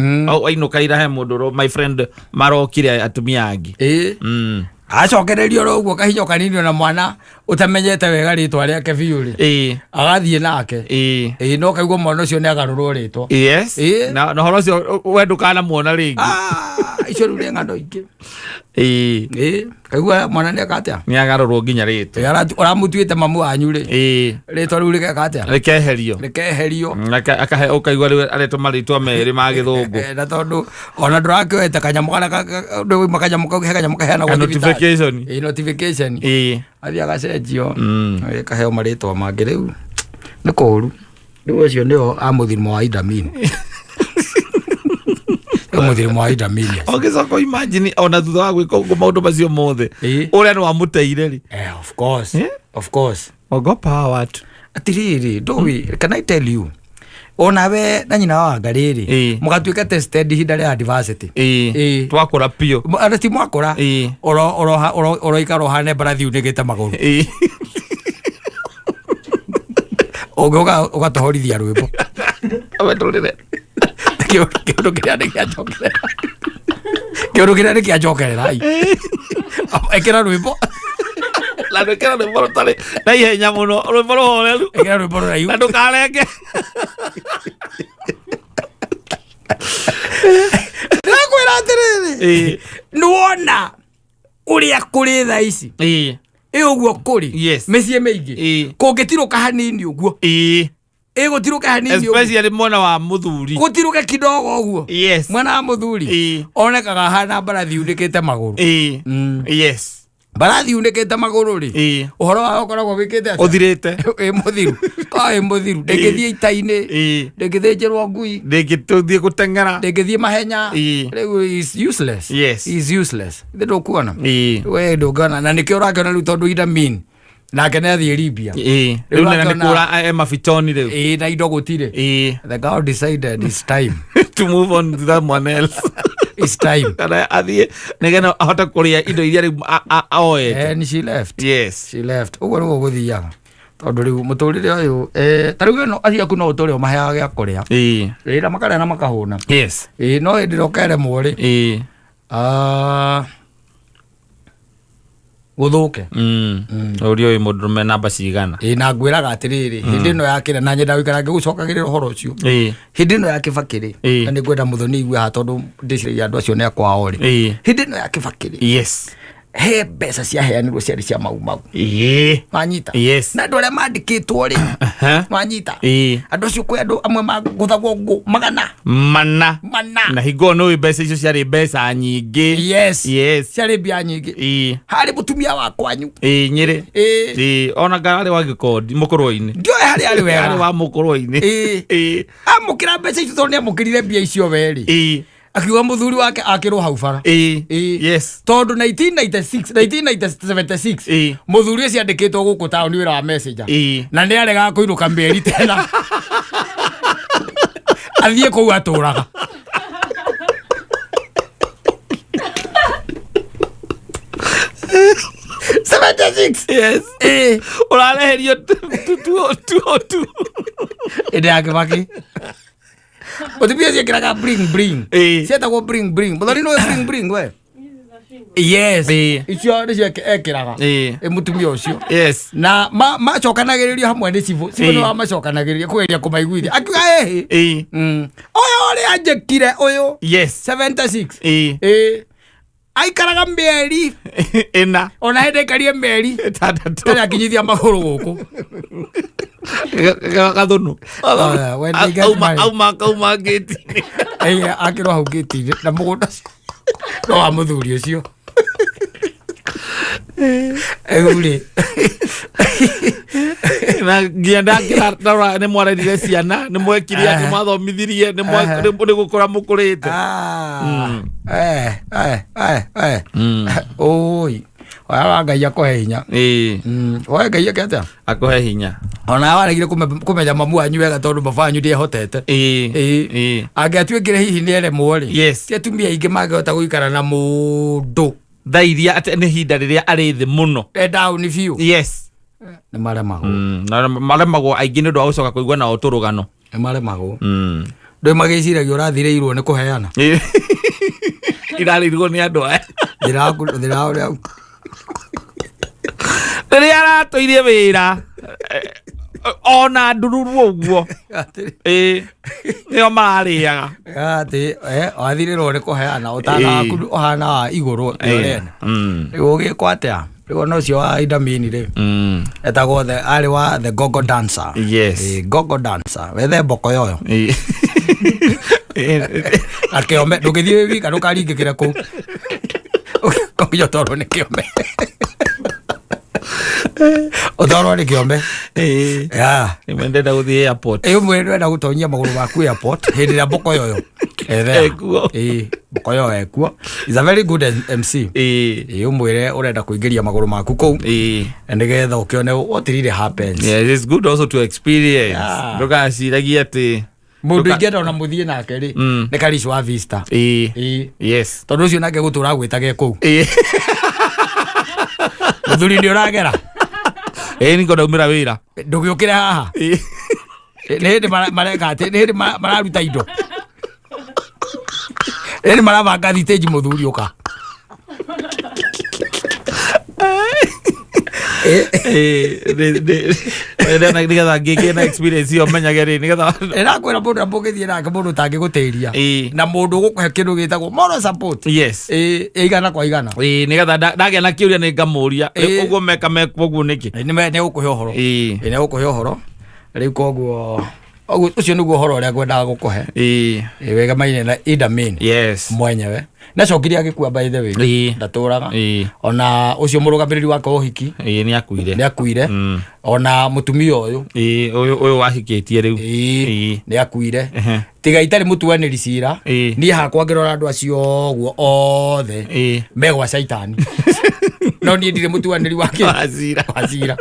ainũka irahe mũndũ my friend marokire atumia angĩ acokererio ro uguo kahinyo kanini na mwana utamenyete wega ritwa rĩake biũ agathiĩ nake no kaigwo mwana ũcio nĩ agarũrwo rĩtwa na horo ũcio we ndũkanamuona rĩngĩ icio rĩu nĩ ng'ano ingĩ kaigwa mwana nĩ akatia nĩ agarũrwo nginya rĩtwa ũramutuĩte mamu wanyu rĩtwa rĩu rĩgeka atĩa rĩkeherio ũkaigua rĩu aretwo marĩtwa merĩ ma gĩthũngũ na tondũ ona ndũrakĩoete kanyamũ kau he kanyamũ kaheanagwo notification athiĩ agacenjio kaheo marĩtwa mangĩ rĩu nĩ kũũru rĩu ũcio nĩo amũthirimo wa Idamini mũthirimo wa Idamini ũgĩcoka imagine ona thutha wa gwĩka ũguo maũndũ macio mothe ũrĩa nĩ wamũteire rĩ of course ogopa watu atiriri ndũĩ can I tell you ona we na nyina wa Ngarĩrĩ mũgatuĩka tested ihinda rĩa adversity twakũra piũ ana ti mwakũra oroikara ũhane mbarathi unĩgĩte magũrũ ũgĩũka ũgatohorithia rwĩmbo awetũrĩre kĩũndũ kĩrĩa nĩ kĩanjokerera ĩkĩra rwĩmbo la ndũkĩra rwĩmbo rũtarĩ na ihenya mũno rwĩmbo rũhoreru ĩkĩra rwĩmbo rũraihu na ndũkarenge ndĩrakwĩra atĩrĩrĩ nĩwona ũrĩa kũrĩ thaa ici ũguo kũrĩ mĩciĩ mĩingĩ kũngĩtirũka hanini ũguo gũtirũke hanini especially mwana wa mũthuri gũtirũke kidogo ũguo mwana wa mũthuri onekaga hana mbarathi unĩkĩte magũrũ mbarathi unĩkĩte magũrũ rĩ ũhoro wao ũkoragwo wĩkĩte atĩa ũthirĩte mũthiru ndĩngĩthiĩ ita-inĩ ndĩngĩthĩnjĩrwo ngui ndĩngĩthiĩ gũteng'era ndĩngĩthiĩ mahenya rĩu is useless ithe ndũkuona we ndũngĩona na nĩkĩo ũrakĩona rĩu tondũ Idamini nake nĩ athiĩ Libya rĩu nĩ kũra mabichoni rĩu na indo gũtirĩ the God decided it's time to move on to someone else it's time kana athiĩ nĩgetha ahote kũrĩa indo iria rĩu oete and she left ũguo nĩguo gũthiaga tondũ rĩu mũtũrĩre ũyũ ta rĩu ĩno aciaku no ũtũre ũmaheaga gĩa kũrĩa na makarĩa na makahũna no hĩndĩ ĩrĩa ũkeremwo rĩ gũthũke ũrĩa ũyũ mũndũrũme namba cigana na ngwĩraga atĩrĩrĩ hĩndĩ ĩno yakĩra na nyenda gũikara ngĩgũcokagĩrĩra ũhoro ũcio hĩndĩ ĩno ya Kĩbakĩ na nĩ ngwenda mũthoni igue ha tondũ ndĩciragia andũ acio nĩ akwao rĩ hĩndĩ ĩno ya Kĩbakĩ he mbeca ciaheanirwo ciarĩ cia mau wanyita na andũ arĩa mandĩkĩtwo rĩ wanyita andũ acio kwĩ andũ amwe magũthagwo ngũ mana na hingo nĩ mbeca icio ciarĩ mbeca nyingĩ ciarĩ mbia nyingĩ harĩ mũtumia wa kwanyu Nyĩrĩ ona ngararĩ wa Gĩkondi mũkũrwa-inĩ ndioe harĩ arĩ wega arĩ wa mũkũrwa-inĩ amũkĩra mbeca icio tondũ nĩ amũkĩrire mbia icio werĩ akiuga mũthuri wake akĩrwo hau bara tondũ 1976 mũthuri ũcio andĩkĩtwo gũkũ taũni wĩra wa messenger na nĩ aregaga kũinũka mĩeri tena athiĩ kũu atũraga ũrareherio 202 ĩndĩ ya Kĩbakĩ Otipia siya bring. Siya tako bring. Madali no bring we. Yes. Icio nĩ cio ekĩraga. Mũtumia ũcio. Yes. Na macokanagĩrĩrio hamwe nĩ Sivo. Sivo no macokanagĩrĩria kũgeria kũmaiguithia. Akiuga Ũyũ ũrĩa anjĩkire ũyũ. Yes. 76. Aikaraga mĩeri ĩna. Ona hĩndĩ ĩkarie mĩeri 6 tena akinyithia magũrũ gũkũ. Gathũnũ. Auma gate. akirwo hau gitire na mugunda no wa muthuri ucio Eure na gienda ngira ne mwarendire ciana ne mwekiria ne mathomithirie ne mwekire gukura mukurite oi wa Ngai akohe hinya wa Ngai akata akohe hinya ona waregire kumenya mamu wanyu wega tondu mafanyu ndie hotete angiatuikire hihi ni ere mwori tumia ingi mangehota guikara na mundu thairia ate ni hinda riria ari thi muno down view ni maremago na maremago aingi ni ndo gucoka kuigua na oturugano ni maremago ndo magiciragia urathireirwo ni kuheana irarirwo ni andu ndiraku riria aratoirie wira ona ndururu uguo nio mariaga ati wathirirwo ni kuheana utana ohana iguru yorene ugikwo atia rigo no cio wa idamini ri etagwo ari wa the gogo dancer gogo dancer wethe mboko yoyo akiome ndugithie wika ndukaringikire ku koyo toro ni kiome Odoro ni kiombe nimendenda guthie airport mwendenda gutonyia maguru maku airport hindi ya mboko yoyo mboko yoyo ekuo is a very good MC umwire urenda kuingiria maguru maku kou ndigetha ukione what really happens. It's good also to experience ndugaciragia ati mundu ingenda ona muthie nake ri ni Karish wa Vista yes tondu ucio nake gutura gwitage kou muthuri ndi uragera niko ndaumira wira ndugiukire haha ni hindi mareka ati ni hindi mararuta indo ni maravanga thiteji muthuri uka nigetha ngĩgĩe na experience iyo menyage rĩ nigetha ĩrakwĩra mũndũ ambũgĩthiĩ nake mũndũ ũtangĩgũtĩria na mũndũ ũgũkũhe kĩndũ gĩtagwo moral support igana kwa igana nigetha ndagĩa na kĩũria nĩ ngamũria ũguo meka mekwo ũguo nĩkĩ nĩgũkũhe ũhoro nĩgũkũhe ũhoro rĩu koguo ucio niguo horo uria ngwendaga gukuhe wega maine na Idamin mwenyewe na cokiria agikua by the way ndaturaga ona ucio murugamiriri wake uhiki ni akuire ona mutumia uyu wahikitie riu ni akuire tiga itari mutuaniri cira ni hakwa ngirora andu acio guo othe megwa shaitani no ni ndire mutuaniri wake wazira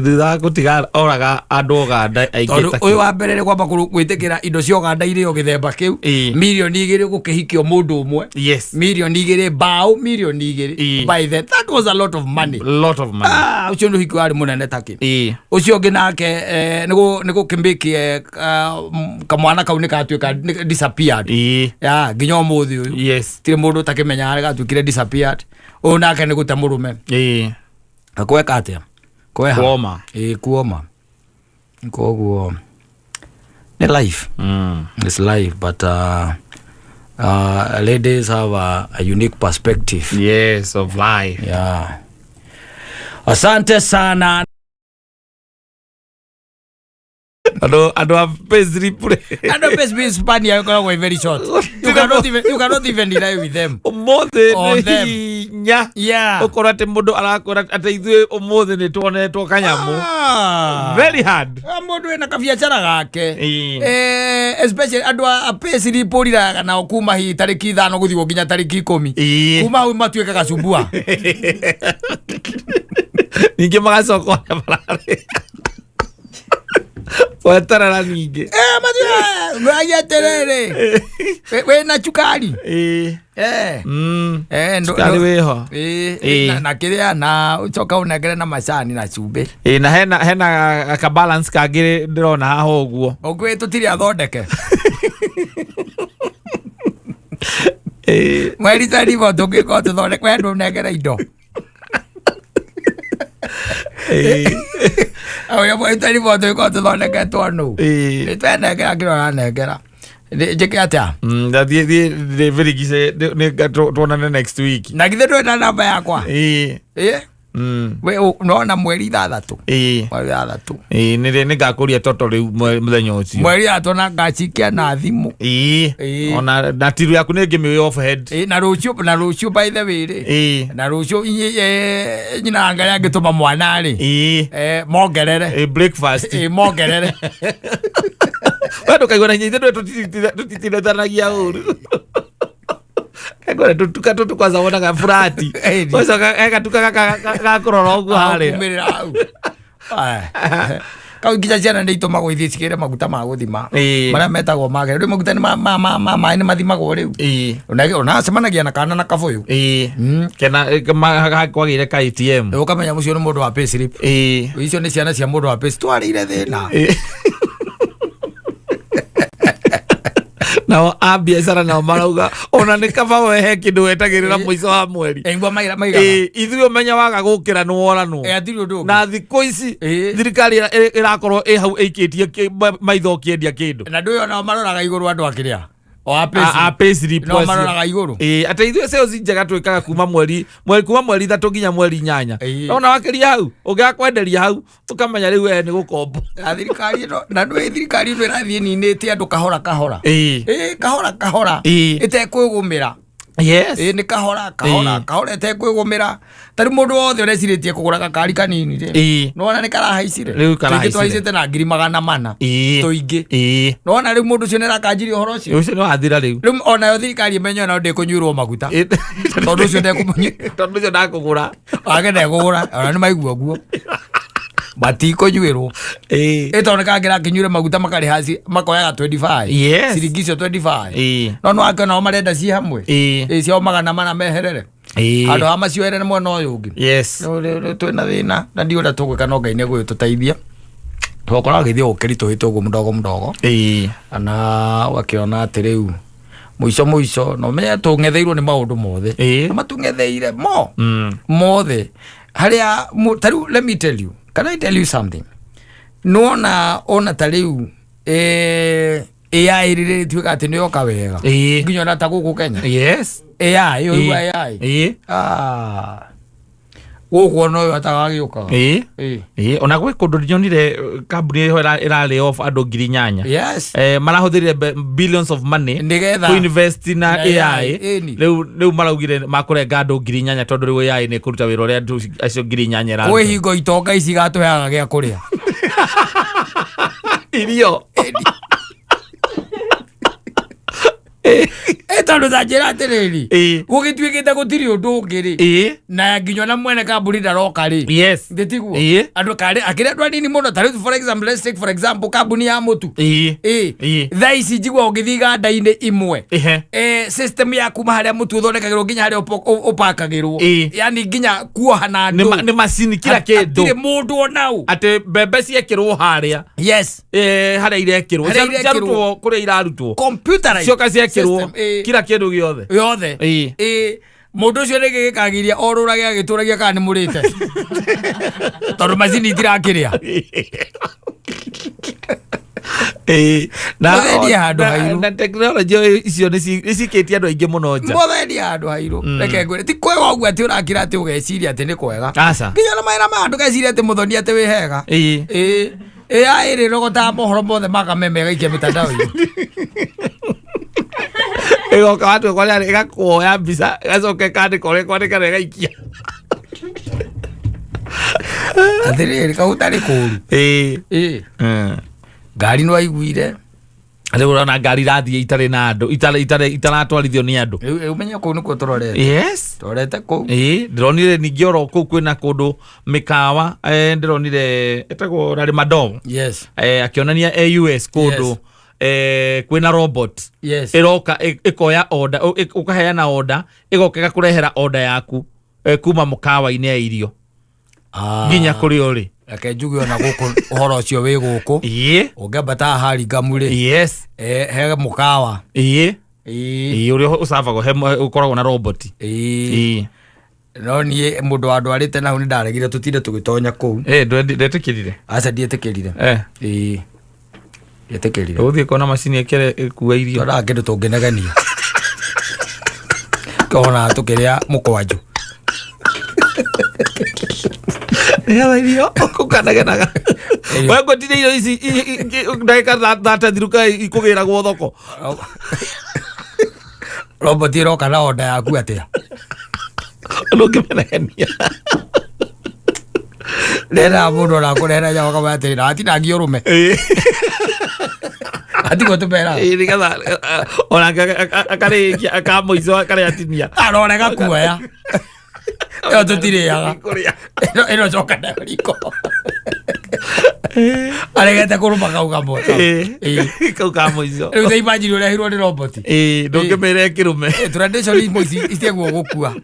thutha gutiga oraga andu Uganda aingĩ ta uyu wa mbere ni kwamba gwitikira indo cia Uganda irio githemba kiu milioni 2 gukihikio mundu umwe milioni 2 bao milioni 2 by the that was a lot of money ucio ndu hikio ari munene taki ucio ngi nake ni gukimbikie kamwana kau ni katuika disappeared nginya umuthi uyu tiri mundu takimenya ari gatuikire disappeared uyu nake ni gute murume akweka atia kuoma koguo ni life it's life but ladies have a unique perspective of life asante sana ado a pastry pure ado pastry Spania you can go very short you cannot even deny with them omothe nya okorate mundu arakora ateithwe omothe ni twonetwo kanyamu very hard mundu ena kabiacara gake especially ado a pastry purira na okuma hi tariki 5 guthio nginya tariki 10 kuma hu matuika gacumbua ninge magacoko barare Watarara ninge Mwaya terere we na chukari chukari weho na kiria na ucoka unegere na macani na chumbe na hena ka balance kagire ndirona haho uguo ogwe tutiri athondeke mweri tari bo tungiko tuthondeke we ndunegere indo Oya mweri tari bo tungiko tuthondeke twanu nitwenegera ngirora negera njike atia the very gise ne tuonane next week na githe ndwenda namba yakwa we unaona mweri 3 mweri 3 ni ngakuria toto riu muthenya ucio mweri 3 na ngacikia na thimu ona na tiru yaku ni ngimi off head na rucio by the way na rucio nyina ngari angituma mwana ri mongerere breakfast mongerere bado kaigona nyite tutitithanagia uru kagora tutuka kwanza wona ga frati oso katuka gakorora ugu hare kumirira au kau nginya ciana nĩ itũmagwo ithiĩ cigĩre maguta ma gũthima marĩa metagwo magere rĩu maguta maĩ nĩ mathimagwo rĩu onacemanagia na kana na kabũyũ kena kwagĩire ka ATM ũkamenya mũcio nĩ mũndũ wa payslip icio nĩ ciana cia mũndũ wa payslip twarĩire thĩna nao a biacara nao marauga ona nĩ kaba wehe kĩndũ wetagĩrĩra mũico wa mweri ithuĩ ũmenya waga gũkĩra nĩ woranwo na thikũ ici thirikari ĩrakorwo ĩ hau ĩikĩtie maitho ũkĩendia kĩndũ na ndũĩ onao maroraga igũrũ andũ akĩrĩa a payslip no maroraga igũrũ ata ithuĩ sales njega twĩkaga kuma mweri 3 nginya mweri 8 ona wakĩria hau ũngĩakwenderia hau tũkamenya rĩu we nĩ gũkombo thirikari ĩno na ndũĩ thirikari ĩno ĩrathiĩ ninĩte andũ kahora kahora ĩtekwĩgũmĩra nĩ kahora ĩtekwĩgũmĩra tarĩ mũndũ wothe ũrecirĩtie kũgũra gakari kanini rĩ nona nĩ karahaicire tũingĩ twahaicĩte na 400 tũingĩ nona rĩu mũndũ ũcio nĩ arakanjirie ũhoro ũcio nĩ wathira rĩu onayo thirikari ĩmenyo nayo ndĩkũnyuĩrwo maguta tondũ ũcio ndakũgũra ake ndekũgũra ona nĩ maigua guo matikũnyuĩrwo tondũ kangĩra kĩnyuĩre maguta makarĩha makoyaga 25 ciringi icio 25 no nĩ wakĩona o marenda ciĩ hamwe ciao 400 meherere andũ a macio ere nĩ mwena ũyũ ũngĩ twĩna thĩna na ndiũrĩa tũgwĩka no Ngai nĩegũgĩtũteithia twakorwo gĩthiĩ gũkĩritũhĩte ũguo mũdogo na ũgakĩona atĩ rĩu mũico no menye tũng'etheirwo nĩ maũndũ mothe matung'etheire mothe harĩa tarĩu let me tell you can I tell you something nona ta rĩu AI rĩrĩ tuĩka atĩ nĩyoka wega nginya ona ta gũkũ Kenya AI gũkũ ona ũyũ atagagĩũkaga ona gwĩ kũndũ nyonire kambuni ĩyo ĩrarĩ off andũ 8,000 marahũthĩrire billions of money to invest na AI rĩu maraugire makũrenga andũ 8,000 tondũ rĩu AI nĩ kũruta wĩra ũrĩa andũ acio 8,000 ĩraruta kwĩ hingo itonga ici gatũheaga gĩa kũrĩa irio tondũ ta njĩra atĩrĩrĩ gũgĩtuĩkĩte gũtirĩ ũndũ ũngĩ rĩ na nginya na mwene kambuni ndaroka rĩ ndĩtiguo andũ akĩrĩa andũ anini mũno ta rĩu let's take for example kambuni ya mũtu thaa ici njigua ũngĩthiĩ iganda-inĩ imwe system ya kuma harĩa mũtu ũthondekagĩrwo nginya harĩa ũpakagĩrwo yani nginya kuoha na andũ nĩ macini kila kĩndũ hatirĩ mũndũ onau atĩ mbembe ciekĩrwo harĩa harĩa irekĩrwo ciarutwo kũrĩa irarutwo cioka ciekĩrwo kila kĩndũ gĩothe mũndũ ũcio nĩ gĩkagiria orũrage agĩtũragia kana nĩ mũrĩte tondũ macini itirakĩrĩa na teknolojĩ icio nĩcikĩtie andũ aingĩ mũno nja mũthenia handũ hairũ reke ngwĩre ti kwega ũguo atĩ ũrakĩra atĩ ũgeciria atĩ nĩ kwega nginya na mawĩra ma andũ geciria atĩ mũthoni atĩ wĩ hega AI ĩrĩrogotaga mohoro mothe makameme gaikia mĩtandao-inĩ ĩgoka watu kwarĩa ĩgakuoya mbica ĩgacoka ĩkandĩka ũrĩa kwandĩka na ĩgaikia atĩrĩrĩ kau tarĩ kũũru ngari nĩ waiguire rĩu ũrona ngari irathiĩ itarĩ na andũ itaratwarithio nĩ andũ rĩu ũmenye kũu nĩkuo tũrorete tũrorete kũu ndĩronire ningĩ oro kũu kwĩna kũndũ mĩkawa ndĩronire ĩtagwo rarĩ madogo akĩonania AUS kũndũ kwĩna robot ĩroka ĩkoya order ũkaheana order ĩgoka ĩgakũrehera order yaku kuma mũkawa-inĩ ya irio nginya kũrĩa ũrĩ reke njuge ona gũkũ ũhoro ũcio wĩ gũkũ ũngĩambata Haringamu rĩ he mũkawa ũrĩa ũcabagwo ũkoragwo na robot no niĩ mũndũ wa ndwarĩte nahu nĩ ndaregire tũtinde tũgĩtonya kũu ndetĩkĩrire aca ndietĩkĩrire ndietĩkĩrire ũthiĩ kuona macini ĩkua irio tũraga kĩndũ tũngĩnegenia kĩona tũkĩrĩa mũkwanjũ Ya irio kukanagenaga. Wego tire irio ici ndagika 30 thiruka ikugira gwo thoko. Robot iroka na order yaku atia. Ndukimenagania. Nera mundu na kurera ya wakaba atirira atina ngiurume. Ati ko tupera. Nigetha ona akarikia akamuizo akari atinia. Arorega kuoya. Yo tutiriaga. Eno joka na riko. Aregete kuruma kau gambo. Kau kamuizo. Riu thei imagine ule hiro ni robot. Ndukimere kirume. Tradition ici istiegwo gukua.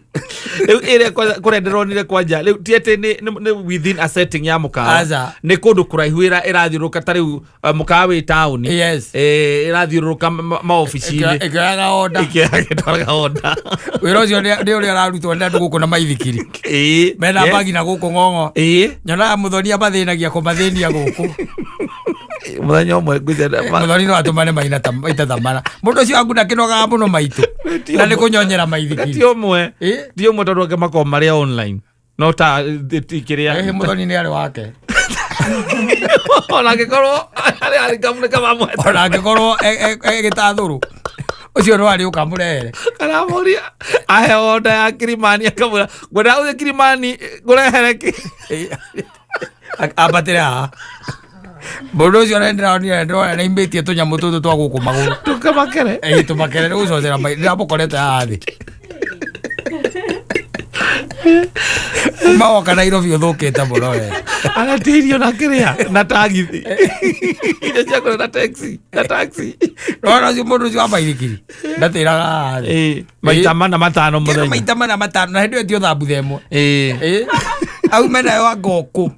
Riu ire kurenderonire kwanja. Riu tiete ni within a setting ya mukawa. Ni kundu kuraihuira irathiuruka ta riu mukawa wi town. Yes. Irathiuruka ma office ni. Ikiraga order. Ikiraga order. Wiro cio ni uri ararutwo ni andu guku na maithikiri. Mena bagi na guku ngongo. Nyona muthonia mathinagia kumathinia guku. Muthenya umwe ngwithera muthoni no atumane maina ita thamana mundu cio anguna kinoga muno maitu na ni kunyonyera maithikiri ti umwe tondu ange makoo maria online no ta ikiria muthoni ni ari wake ona ngikorwo ari kamune kamamwe ona ngikorwo gitathuru ucio no ari ukamurere kana muria ahe order ya Kilimani akamura ngwenda uye Kilimani ngurehereki abatira Bodo cio ndira na imbetie tunyamu tutu twa guku maguru tukamakere tumakere ucocera mai ndamukorete hathi maoka Nairobi uthukite muno we anatirio na kiria na tagithi inde ciakore na taxi no cio mundu cio amaithikiri ndatiraga hathi maita mana matano muthenya maita mana matano na hindi tio thambu themwe au mena yo goku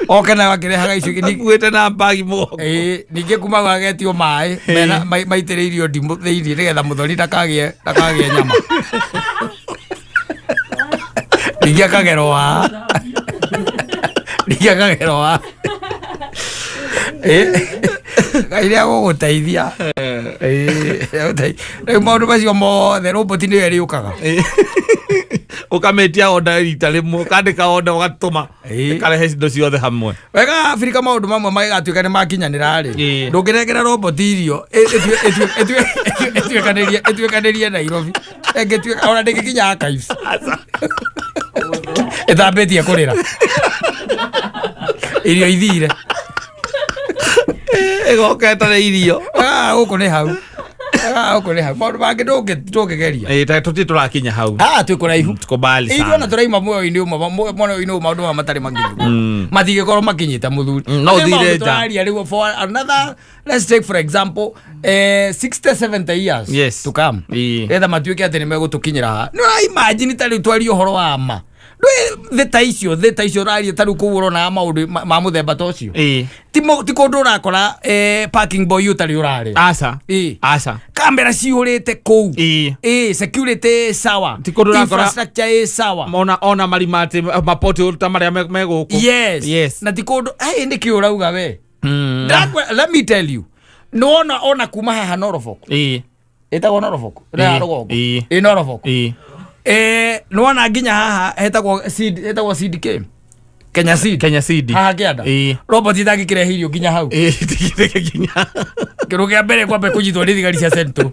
oke na wakirehaga icio nikuite na bagi mugongo ninge kuma gwagetio mai mena maitiriirio ndimu thiini nigetha muthoni ndakagie nyama ninge akagerwa Gairia guguteithia riu maundu macio mothe robot niyo iriukaga ukametia order rita rimwe ukandika order ugatuma ikarehe indo ciothe hamwe wega Afrika maundu mamwe magatuika ni makinyanira ri ndungirengera robot irio etuikanirie Nairobi engetuika ona ndingikinya Archives ethambitie kurira irio ithire igoka etare irio guku ni hau maundu mangi ndungigeria tuti turakinya hau twikuraihu tukobali sana ithuona turaima muoyo-ini umwe maundu maya matari mangiru matigikorwo makinyite muthuri no thire turaria riu for another let's take for example 60-70 years to come etha matuike ati ni megutukinyira no imagine tari twari uhoro wa ma theta icio raria taru kuuro na maundu ma muthemba tocio ti kundu urakora parking boy utari urari asa kamera ciurite kou security sawa infrastructure sawa ona marimate mapote uta maria meguku yes na ti kundu ndi kiurauga we let me tell you no ona kuma haha Norfolk etagwo Norfolk na rugongo Norfolk nona nginya haha hetagwo CDK Kenya Seed haha kianda robot itagikirehirio nginya hau nginya kirugia mbere kwambe kunyitwo ni thigari cia Central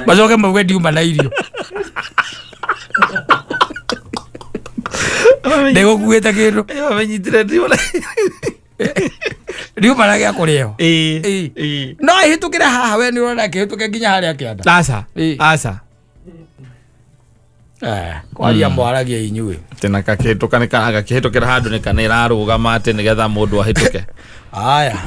macoke mauge ndiuma na irio ndigukuite kindu bamenyitire ndiuma ndiuma na gia kurio no ihitukire haha we ni urona kihituke nginya haria kianda asa kwaria mwaragia inyue tena kakihituka ni kanaga kihitukira handu ni kana irarugama ati nigetha mundu ahituke aya